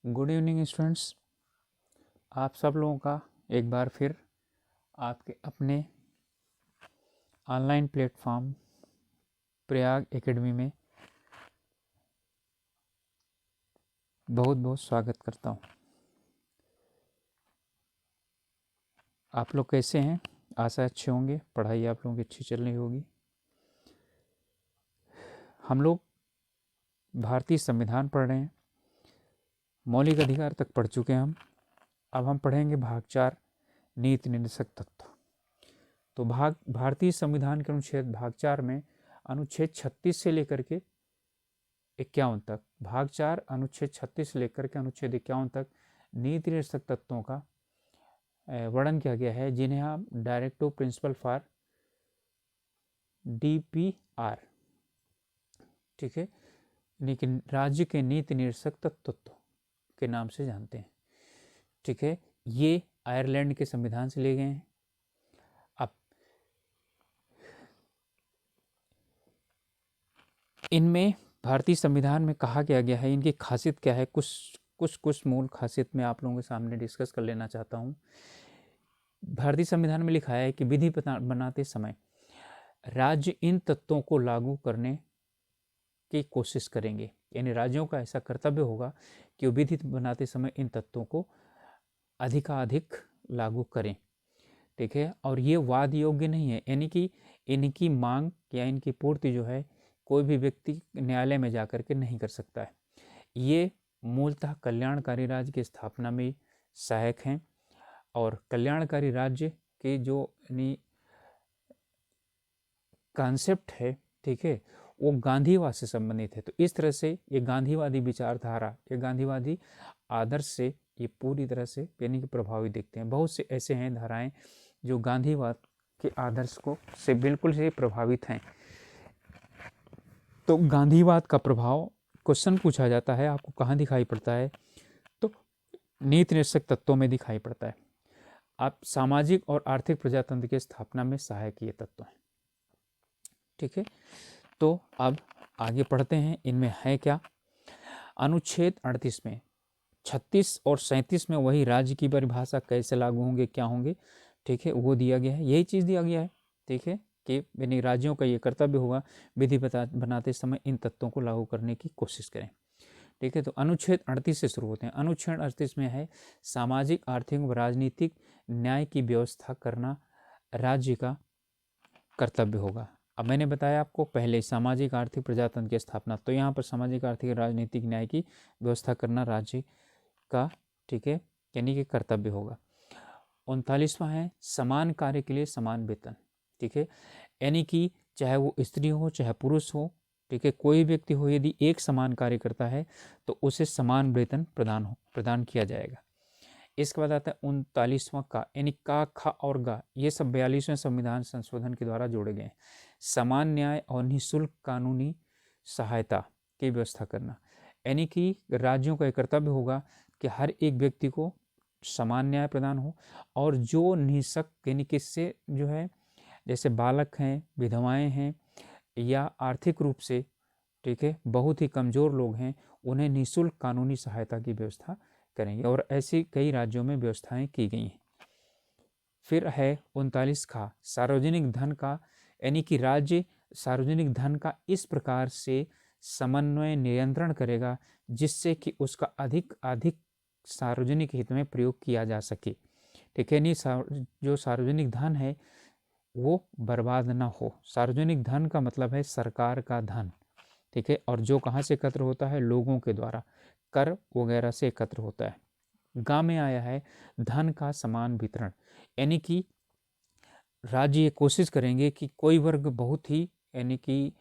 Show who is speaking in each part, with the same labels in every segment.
Speaker 1: Good evening students. आप सब लोगों का एक बार फिर आपके अपने ऑनलाइन प्लेटफॉर्म प्रयाग एकेडमी में बहुत बहुत स्वागत करता हूँ। आप लोग कैसे हैं? आशा अच्छे होंगे, पढ़ाई आप लोगों की अच्छी चल रही होगी। हम लोग भारतीय संविधान पढ़ रहे हैं, मौलिक अधिकार तक पढ़ चुके हैं हम। अब हम पढ़ेंगे भाग 4 नीति निर्देशक तत्व। तो भारतीय संविधान के अनुच्छेद भाग 4 में अनुच्छेद 36 से लेकर के 51 तक, भाग 4 अनुच्छेद 36 से लेकर के अनुच्छेद 51 तक नीति निर्देशक तत्वों का वर्णन किया गया है, जिन्हें हम डायरेक्टिव प्रिंसिपल फॉर DPR, ठीक है, लेकिन राज्य के नीति निर्देशक तत्व के नाम से जानते हैं। ठीक है, ये आयरलैंड के संविधान से लिए गए हैं। अब इनमें भारतीय संविधान में कहा गया है, इनकी खासियत क्या है, कुछ मूल खासियत मैं आप लोगों के सामने डिस्कस कर लेना चाहता हूँ। भारतीय संविधान में लिखा है कि विधि बनाते समय राज्य इन तत्वों को लागू करने की कोशिश करेंगे, यानी राज्यों का ऐसा कर्तव्य होगा कि वो विधि बनाते समय इन तत्वों को अधिकाधिक लागू करें। ठीक है, और ये वाद योग्य नहीं है, यानी कि इनकी मांग या इनकी पूर्ति जो है कोई भी व्यक्ति न्यायालय में जाकर के नहीं कर सकता है। ये मूलतः कल्याणकारी राज्य की स्थापना में सहायक हैं, और कल्याणकारी राज्य के जो यानी कॉन्सेप्ट है, ठीक है, वो गांधीवाद से संबंधित है। तो इस तरह से ये गांधीवादी विचारधारा, ये गांधीवादी आदर्श से ये पूरी तरह से यानी कि प्रभावित दिखते हैं। बहुत से ऐसे हैं धाराएं जो गांधीवाद के आदर्श को से बिल्कुल से प्रभावित हैं। तो गांधीवाद का प्रभाव क्वेश्चन पूछा जाता है, आपको कहाँ दिखाई पड़ता है? तो नीति निर्देशक तत्वों में दिखाई पड़ता है। आप सामाजिक और आर्थिक प्रजातंत्र की स्थापना में सहायक ये तत्व हैं। ठीक है, तो अब आगे पढ़ते हैं, इनमें है क्या। अनुच्छेद 38 में 36 और 37 में वही राज्य की परिभाषा कैसे लागू होंगे, क्या होंगे, ठीक है, वो दिया गया है, यही चीज़ दिया गया है। ठीक है, कि यानी राज्यों का ये कर्तव्य होगा विधि बनाते समय इन तत्वों को लागू करने की कोशिश करें। ठीक है, तो अनुच्छेद 38 से शुरू होते हैं। अनुच्छेद 38 में है सामाजिक, आर्थिक व राजनीतिक न्याय की व्यवस्था करना राज्य का कर्तव्य होगा। अब मैंने बताया आपको पहले सामाजिक आर्थिक प्रजातंत्र की स्थापना, तो यहाँ पर सामाजिक आर्थिक राजनीतिक न्याय की व्यवस्था करना राज्य का, ठीक है, यानी कि कर्तव्य होगा। 39वां है समान कार्य के लिए समान वेतन। ठीक है, यानी कि चाहे वो स्त्री हो चाहे पुरुष हो, ठीक है, कोई व्यक्ति हो, यदि एक समान कार्य करता है तो उसे समान वेतन प्रदान किया जाएगा। इसके बाद आता है 39वां का, यानी का, खा और गा, ये सब 42वें संविधान संशोधन के द्वारा जोड़े गए हैं। समान न्याय और निःशुल्क कानूनी सहायता की व्यवस्था करना, यानी कि राज्यों का कर्तव्य होगा कि हर एक व्यक्ति को समान न्याय प्रदान हो, और जो निःशक्त यानी किससे जो है, जैसे बालक हैं, विधवाएं हैं, या आर्थिक रूप से, ठीक है, बहुत ही कमज़ोर लोग हैं, उन्हें निःशुल्क कानूनी सहायता की व्यवस्था करेंगे, और ऐसी कई राज्यों में व्यवस्थाएं की गई हैं। फिर है 39 का सार्वजनिक धन का, यानी कि राज्य सार्वजनिक धन का इस प्रकार से समन्वय नियंत्रण करेगा जिससे कि उसका अधिक सार्वजनिक हित में प्रयोग किया जा सके। ठीक है, नहीं जो सार्वजनिक धन है वो बर्बाद ना हो। सार्वजनिक धन का मतलब है सरकार का धन, ठीक है, और जो कहाँ से एकत्र होता है, लोगों के द्वारा कर वगैरह से एकत्र होता है। गांव में आया है धन का समान वितरण, यानी कि राज्य ये कोशिश करेंगे कि कोई वर्ग बहुत ही यानी कि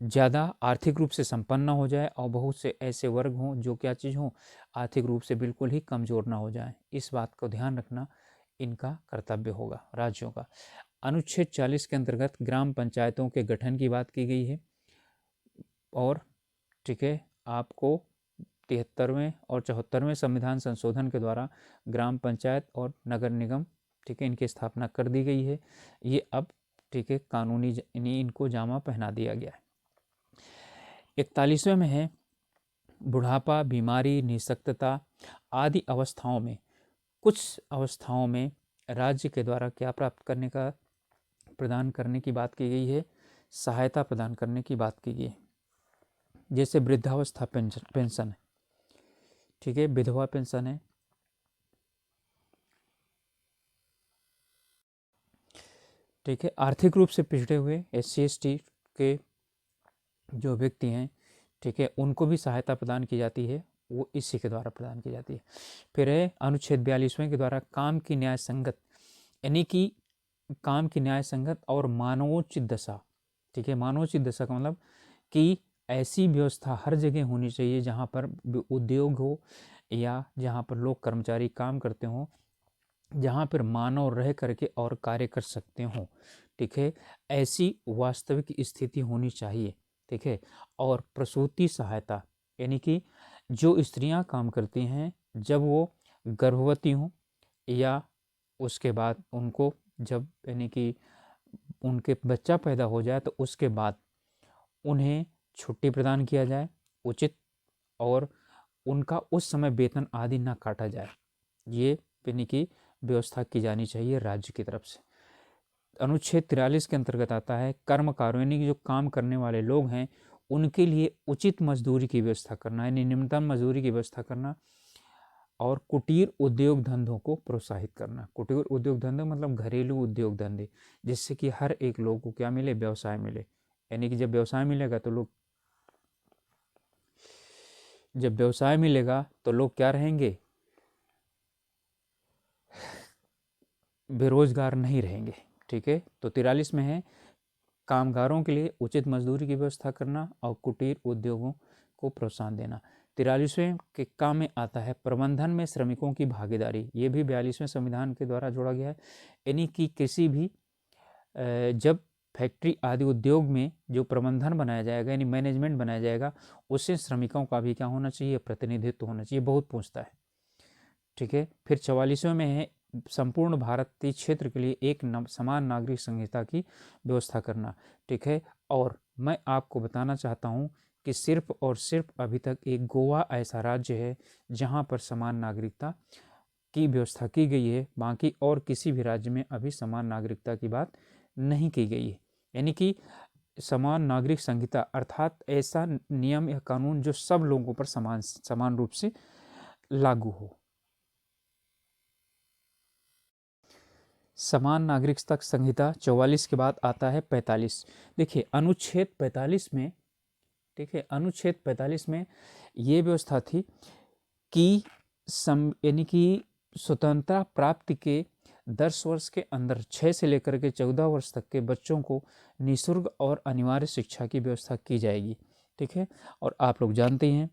Speaker 1: ज़्यादा आर्थिक रूप से संपन्न ना हो जाए, और बहुत से ऐसे वर्ग हों जो क्या चीज़ हों, आर्थिक रूप से बिल्कुल ही कमज़ोर ना हो जाए। इस बात को ध्यान रखना इनका कर्तव्य होगा राज्यों का। अनुच्छेद 40 के अंतर्गत ग्राम पंचायतों के गठन की बात की गई है, और ठीक है, आपको 73वें और 74वें संविधान संशोधन के द्वारा ग्राम पंचायत और नगर निगम, ठीक है, इनकी स्थापना कर दी गई है। ये अब, ठीक है, कानूनी इनको जामा पहना दिया गया है। 41वें में है बुढ़ापा, बीमारी, निःशक्तता आदि अवस्थाओं में, कुछ अवस्थाओं में राज्य के द्वारा क्या प्राप्त करने का, प्रदान करने की बात की गई है, सहायता प्रदान करने की बात की गई है। जैसे वृद्धावस्था पेंशन है, ठीक है, विधवा पेंशन है, ठीक है। आर्थिक रूप से पिछड़े हुए SC/ST के जो व्यक्ति हैं, ठीक है, उनको भी सहायता प्रदान की जाती है, वो इसी के द्वारा प्रदान की जाती है। फिर है अनुच्छेद 42वें के द्वारा काम की न्याय संगत, यानी कि काम की न्याय संगत और मानवोचित दशा, ठीक है। मानवोचित दशा का मतलब कि ऐसी व्यवस्था हर जगह होनी चाहिए जहाँ पर उद्योग हो या जहाँ पर लोग कर्मचारी काम करते हों, जहाँ पर मानव रह करके और कार्य कर सकते हों, ठीक है। ऐसी वास्तविक स्थिति होनी चाहिए, ठीक है। और प्रसूति सहायता, यानी कि जो स्त्रियां काम करती हैं जब वो गर्भवती हों या उसके बाद उनको जब यानी कि उनके बच्चा पैदा हो जाए तो उसके बाद उन्हें छुट्टी प्रदान किया जाए उचित, और उनका उस समय वेतन आदि ना काटा जाए, ये यानी कि व्यवस्था की जानी चाहिए राज्य की तरफ से। अनुच्छेद 43 के अंतर्गत आता है कर्मकारों, यानी कि जो काम करने वाले लोग हैं उनके लिए उचित मजदूरी की व्यवस्था करना, यानी न्यूनतम मजदूरी की व्यवस्था करना, और कुटीर उद्योग धंधों को प्रोत्साहित करना। कुटीर उद्योग धंधे मतलब घरेलू उद्योग धंधे, जिससे कि हर एक लोग को क्या मिले, व्यवसाय मिले, यानी कि जब व्यवसाय मिलेगा तो लोग, जब व्यवसाय मिलेगा तो लोग क्या रहेंगे, बेरोजगार नहीं रहेंगे, ठीक है। तो 43 में है कामगारों के लिए उचित मजदूरी की व्यवस्था करना और कुटीर उद्योगों को प्रोत्साहन देना। 43वें के काम में आता है प्रबंधन में श्रमिकों की भागीदारी, ये भी 42वें संविधान के द्वारा जोड़ा गया है, यानी कि किसी भी जब फैक्ट्री आदि उद्योग में जो प्रबंधन बनाया जाएगा यानी मैनेजमेंट बनाया जाएगा, उससे श्रमिकों का भी क्या होना चाहिए, प्रतिनिधित्व होना चाहिए, बहुत पूछता है, ठीक है। फिर 44वें में है संपूर्ण भारतीय क्षेत्र के लिए एक समान नागरिक संहिता की व्यवस्था करना, ठीक है। और मैं आपको बताना चाहता हूँ कि सिर्फ और सिर्फ अभी तक एक गोवा ऐसा राज्य है जहाँ पर समान नागरिकता की व्यवस्था की गई है, बाकी और किसी भी राज्य में अभी समान नागरिकता की बात नहीं की गई है। यानी कि समान नागरिक संहिता अर्थात ऐसा नियम या कानून जो सब लोगों पर समान रूप से लागू हो। समान नागरिकता संहिता 44 के बाद आता है 45। देखिए अनुच्छेद 45 में, ठीक है, अनुच्छेद 45 में ये व्यवस्था थी कि यानी कि स्वतंत्रता प्राप्ति के 10 वर्ष के अंदर 6 से लेकर के 14 वर्ष तक के बच्चों को निःशुल्क और अनिवार्य शिक्षा की व्यवस्था की जाएगी, ठीक है। और आप लोग जानते हैं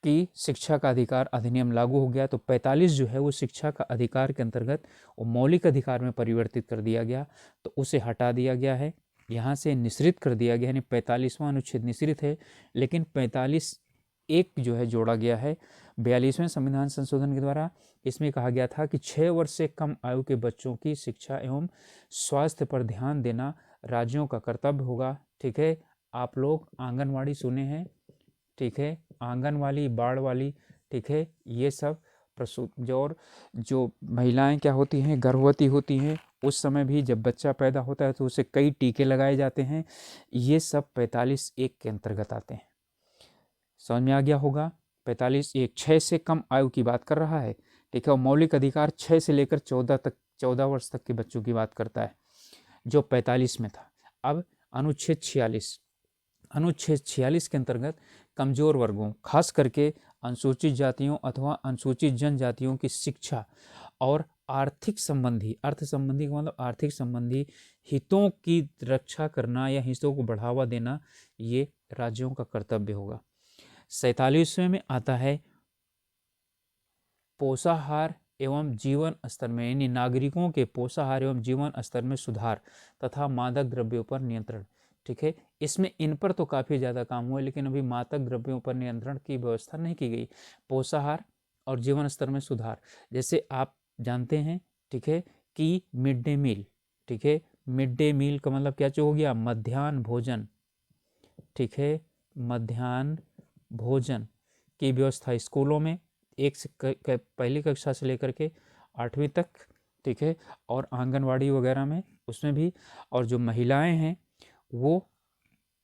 Speaker 1: कि शिक्षा का अधिकार अधिनियम लागू हो गया तो 45 जो है वो शिक्षा का अधिकार के अंतर्गत वो मौलिक अधिकार में परिवर्तित कर दिया गया, तो उसे हटा दिया गया है, यहाँ से निश्रित कर दिया गया, यानी 45वां अनुच्छेद निश्रित है, लेकिन 45 एक जो है जोड़ा गया है 42वें संविधान संशोधन के द्वारा। इसमें कहा गया था कि 6 वर्ष से कम आयु के बच्चों की शिक्षा एवं स्वास्थ्य पर ध्यान देना राज्यों का कर्तव्य होगा, ठीक है। आप लोग आंगनवाड़ी सुने हैं, ठीक है, आंगनवाड़ी, बाड़ वाली, ठीक है, ये सब प्रसूत जो महिलाएं क्या होती हैं, गर्भवती होती हैं, उस समय भी जब बच्चा पैदा होता है तो उसे कई टीके लगाए जाते हैं, ये सब 45(1) के अंतर्गत आते हैं। समझ में आ गया होगा। 45(1) 6 से कम आयु की बात कर रहा है, ठीक है। और मौलिक अधिकार 6 से लेकर 14 वर्ष तक के बच्चों की बात करता है, जो 45 में था। अब अनुच्छेद 46, अनुच्छेद 46 के अंतर्गत कमजोर वर्गों खास करके अनुसूचित जातियों अथवा अनुसूचित जनजातियों की शिक्षा और आर्थिक संबंधी, अर्थ संबंधी का मतलब आर्थिक संबंधी हितों की रक्षा करना या हितों को बढ़ावा देना, ये राज्यों का कर्तव्य होगा। 47वें में आता है पोषाहार एवं जीवन स्तर में, यानी नागरिकों के पोषाहार एवं जीवन स्तर में सुधार तथा मादक द्रव्यों पर नियंत्रण, ठीक है। इसमें इन पर तो काफ़ी ज़्यादा काम हुआ, लेकिन अभी मादक द्रव्यों पर नियंत्रण की व्यवस्था नहीं की गई। पोषाहार और जीवन स्तर में सुधार, जैसे आप जानते हैं, ठीक है, कि मिड डे मील, ठीक है, मिड डे मील का मतलब क्या हो गया, मध्याह्न भोजन, ठीक है, मध्याह्न भोजन की व्यवस्था स्कूलों में पहली कक्षा से लेकर के 8वीं तक, ठीक है, और आंगनवाड़ी वगैरह में उसमें भी। और जो महिलाएं हैं वो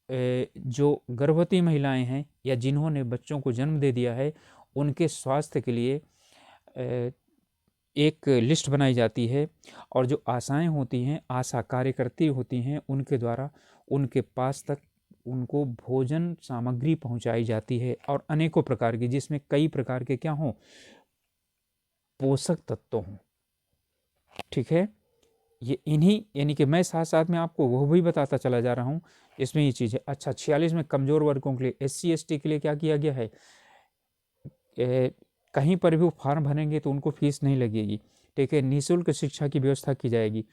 Speaker 1: जो गर्भवती महिलाएं हैं या जिन्होंने बच्चों को जन्म दे दिया है, उनके स्वास्थ्य के लिए एक लिस्ट बनाई जाती है, और जो आशाएं होती हैं, आशा कार्यकर्ती होती हैं, उनके द्वारा उनके पास तक उनको भोजन सामग्री पहुंचाई जाती है, और अनेकों प्रकार की, जिसमें कई प्रकार के क्या हों, पोषक तत्व हों, ठीक है। ये इन्हीं यानी कि मैं साथ साथ में आपको वो भी बताता चला जा रहा हूँ, इसमें ये चीज़ है। अच्छा, 46 में कमज़ोर वर्गों के लिए, SC ST के लिए क्या किया गया है, कहीं पर भी वो फॉर्म भरेंगे तो उनको फीस नहीं लगेगी, ठीक है। निःशुल्क शिक्षा की व्यवस्था की जाएगी,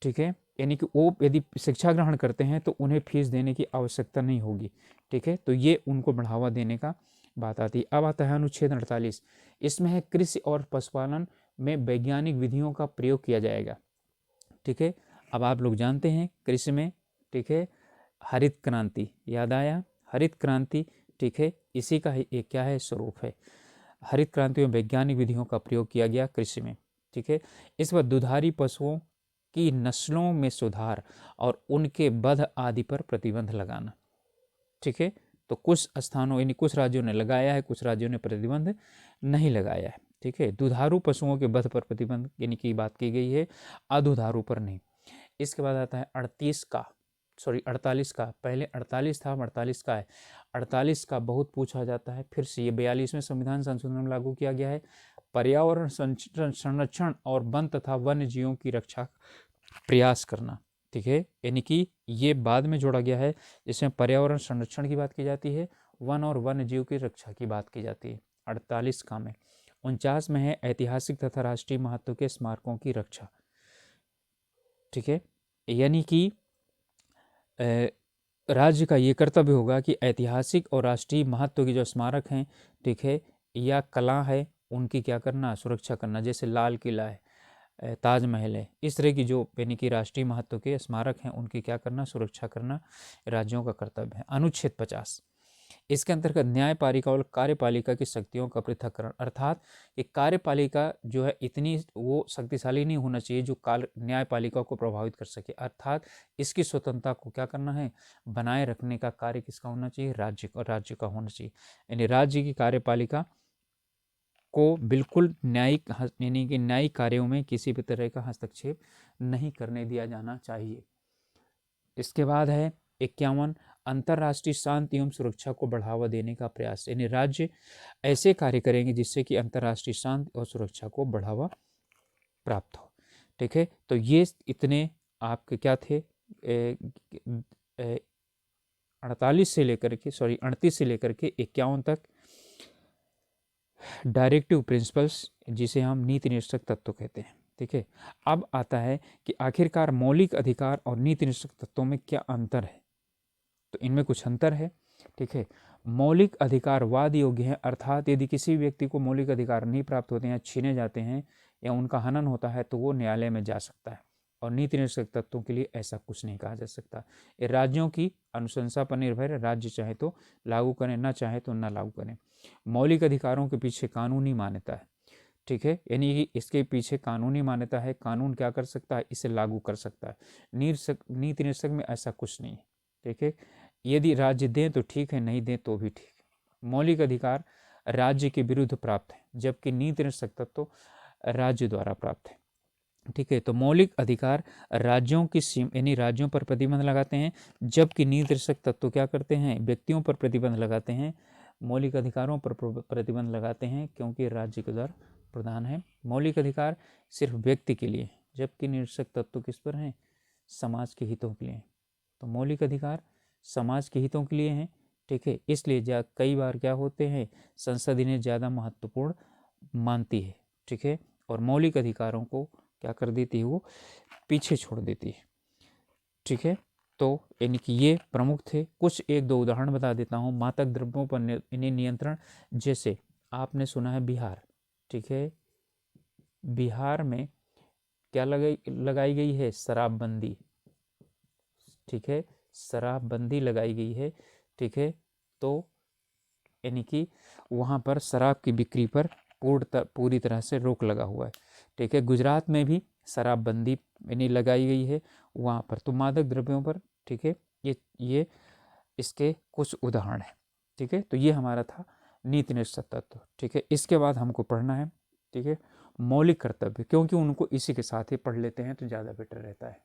Speaker 1: ठीक है, यानी कि वो यदि शिक्षा ग्रहण करते हैं तो उन्हें फीस देने की आवश्यकता नहीं होगी, ठीक है। तो ये उनको बढ़ावा देने का बात आती है। अब आता है अनुच्छेद 48, इसमें है कृषि और पशुपालन में वैज्ञानिक विधियों का प्रयोग किया जाएगा, ठीक है। अब आप लोग जानते हैं कृषि में, ठीक है, हरित क्रांति, याद आया, हरित क्रांति, ठीक है, इसी का ही एक क्या है, स्वरूप है। हरित क्रांति में वैज्ञानिक विधियों का प्रयोग किया गया कृषि में, ठीक है। इस बार दुधारी पशुओं की नस्लों में सुधार और उनके वध आदि पर प्रतिबंध लगाना, ठीक है। तो कुछ स्थानों यानी कुछ राज्यों ने लगाया है, कुछ राज्यों ने प्रतिबंध नहीं लगाया है, ठीक है। दुधारू पशुओं के वध पर प्रतिबंध यानी की बात की गई है, अदुधारू पर नहीं। इसके बाद आता है 48 का, पहले 48 था, 48 का है। 48 का बहुत पूछा जाता है, फिर से ये 42वें संविधान संशोधन में लागू किया गया है। पर्यावरण संरक्षण और वन तथा वन्य जीवों की रक्षा प्रयास करना, ठीक है, यानी कि ये बाद में जोड़ा गया है, जिसमें पर्यावरण संरक्षण की बात की जाती है, वन और वन्य जीव की रक्षा की बात की जाती है। 48 का में 49 में है ऐतिहासिक तथा राष्ट्रीय महत्व के स्मारकों की रक्षा, ठीक है, यानी कि राज्य का ये कर्तव्य होगा कि ऐतिहासिक और राष्ट्रीय महत्व के जो स्मारक हैं, ठीक है, या कला है, उनकी क्या करना, सुरक्षा करना। जैसे लाल किला है, ताजमहल है, इस तरह की जो यानी कि राष्ट्रीय महत्व के स्मारक हैं, उनकी क्या करना, सुरक्षा करना राज्यों का कर्तव्य है। अनुच्छेद 50, इसके अंतर्गत न्यायपालिका और कार्यपालिका की शक्तियों का पृथक्करण, अर्थात कि कार्यपालिका जो है इतनी वो शक्तिशाली नहीं होना चाहिए जो न्यायपालिका को प्रभावित कर सके, अर्थात इसकी स्वतंत्रता को क्या करना है, बनाए रखने का कार्य किसका होना चाहिए, राज्य का होना चाहिए। यानी राज्य की कार्यपालिका को बिल्कुल न्यायिक यानी कि न्यायिक कार्यों में किसी भी तरह का हस्तक्षेप नहीं करने दिया जाना चाहिए। इसके बाद है 51, अंतर्राष्ट्रीय शांति एवं सुरक्षा को बढ़ावा देने का प्रयास, यानी राज्य ऐसे कार्य करेंगे जिससे कि अंतर्राष्ट्रीय शांति और सुरक्षा को बढ़ावा प्राप्त हो, ठीक है। तो ये इतने आपके क्या थे, 38 से लेकर के 51 तक डायरेक्टिव प्रिंसिपल्स, जिसे हम नीति निश्चक तत्व कहते हैं, ठीक है। अब आता है कि आखिरकार मौलिक अधिकार और नीति निश्चक तत्वों में क्या अंतर है, तो इनमें कुछ अंतर है, ठीक है। मौलिक अधिकार वाद योग्य है, अर्थात यदि किसी व्यक्ति को मौलिक अधिकार नहीं प्राप्त होते हैं, छीने जाते हैं या उनका हनन होता है तो वो न्यायालय में जा सकता है, और नीति निश्चक तत्वों के लिए ऐसा कुछ नहीं कहा जा सकता। ये राज्यों की अनुशंसा पर निर्भर है, राज्य चाहे तो लागू करें, ना चाहे तो ना लागू करें। मौलिक अधिकारों के पीछे कानूनी मान्यता है, ठीक है, यानी कि इसके पीछे कानूनी मान्यता है, कानून क्या कर सकता है, इसे लागू कर सकता है। नीति निश्चक में ऐसा कुछ नहीं है, ठीक है। यदि राज्य दें तो ठीक है, नहीं दें तो भी ठीक है। मौलिक अधिकार राज्य के विरुद्ध प्राप्त है, जबकि नीति निश्चक तत्व राज्य द्वारा प्राप्त है, ठीक है। तो मौलिक अधिकार राज्यों की यानी राज्यों पर प्रतिबंध लगाते हैं, जबकि नीति निश्चक तत्व क्या करते हैं, व्यक्तियों पर प्रतिबंध लगाते हैं, मौलिक अधिकारों पर प्रतिबंध लगाते हैं, क्योंकि राज्य के द्वारा प्रदान है। मौलिक अधिकार सिर्फ व्यक्ति के लिए, जबकि निश्चक तत्व किस पर हैं, समाज के हितों के लिए। तो मौलिक अधिकार समाज के हितों के लिए हैं, ठीक है, इसलिए कई बार क्या होते हैं, संसद इन्हें ज़्यादा महत्वपूर्ण मानती है, ठीक है, और मौलिक अधिकारों को क्या कर देती है, वो पीछे छोड़ देती है, ठीक है। तो यानी कि ये प्रमुख थे। कुछ एक दो उदाहरण बता देता हूँ। मादक द्रव्यों पर इन्हें नियंत्रण, जैसे आपने सुना है बिहार, ठीक है, बिहार में क्या लगाई गई है, शराबबंदी, ठीक है, शराबबंदी लगाई गई है, ठीक है। तो यानी कि वहाँ पर शराब की बिक्री पर पूरी तरह से रोक लगा हुआ है। ठीक है, गुजरात में भी शराबबंदी यानी लगाई गई है वहाँ पर, तो मादक द्रव्यों पर। ठीक है, ये इसके कुछ उदाहरण हैं। ठीक है, तो ये हमारा था नीति निश्चित तत्व। ठीक है, इसके बाद हमको पढ़ना है, ठीक है, मौलिक कर्तव्य, क्योंकि उनको इसी के साथ ही पढ़ लेते हैं तो ज़्यादा बेटर रहता है।